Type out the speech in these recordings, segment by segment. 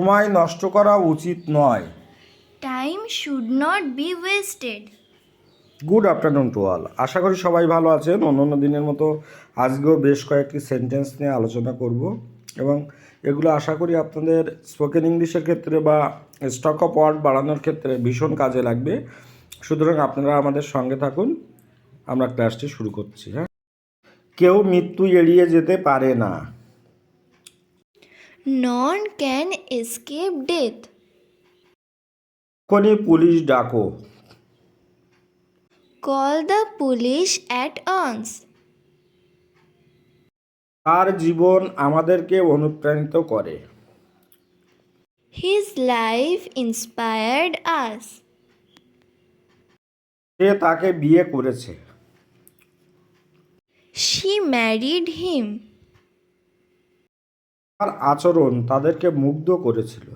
সময় নষ্ট করা উচিত নয়। Time should not be wasted. Good afternoon to all. আশা করি সবাই ভালো আছেন। অন্য দিনের মতো আজকেও বেশ কয়েকটি সেন্টেন্স নিয়ে আলোচনা করব এবং এগুলো আশা করি আপনাদের স্পোকেন ইংলিশের ক্ষেত্রে বা স্টক অফ ওয়ার্ড বাড়ানোর ক্ষেত্রে ভীষণ কাজে লাগবে। সুতরাং আপনারা আমাদের সঙ্গে থাকুন। আমরা ক্লাসটি শুরু করছি। হ্যাঁ, কেউ মৃত্যু এড়িয়ে যেতে পারে না। None can escape death. এখনই পুলিশ ডাকো। Call the police at once. তার জীবন আমাদেরকে অনুপ্রাণিত করে। His life inspired us. সে তাকে বিয়ে করেছে। She married him. তার আচরণ তাদেরকে মুগ্ধ করেছিল।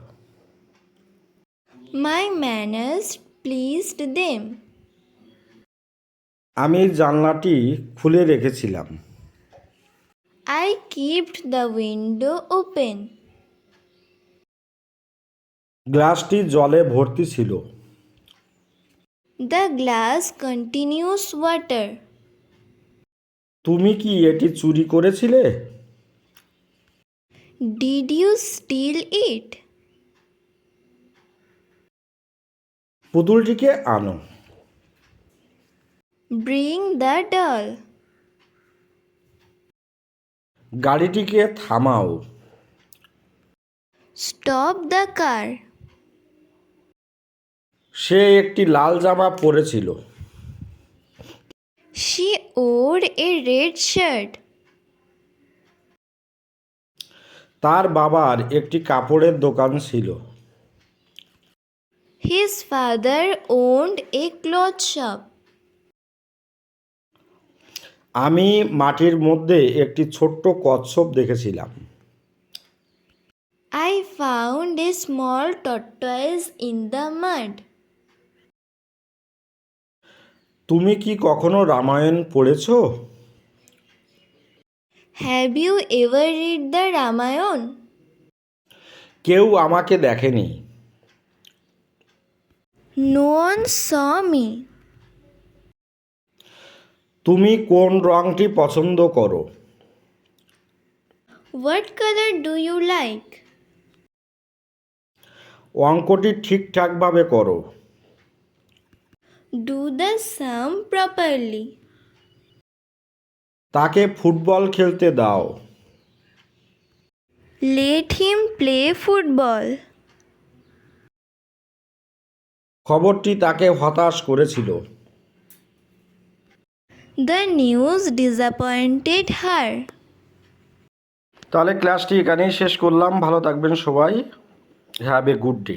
My manners pleased them. আমি জানলাটি খুলে রেখেছিলাম। I kept the window open. গ্লাসটি জলে ভর্তি ছিল। The glass continues water. তুমি কি এটি চুরি করেছিলে? Did you steal it? পুতুলটিকে আনো। Bring the doll. গাড়িটিকে থামাও। Stop the car. সে একটি লাল জামা পরেছিল। She wore a red shirt. তার বাবার একটি কাপড়ের দোকান ছিল। His father owned a cloth shop. আমি মাটির মধ্যে একটি ছোট্ট কচ্ছপ দেখেছিলাম। I found a small tortoise in the mud. তুমি কি কখনো রামায়ণ পড়েছো? Have you ever read the Ramayan? কেউ আমাকে দেখেনি। No one saw me. তুমি কোন রংটি পছন্দ করো? What color do you like? অঙ্কটি ঠিকঠাকভাবে করো। Do the sum properly. তাকে ফুটবল খেলতে দাও। Let him play football. খবরটি তাকে হতাশ করেছিল। The news disappointed her. তাহলে ক্লাসটি এখানেই শেষ করলাম। ভালো থাকবেন সবাই। Have a good day.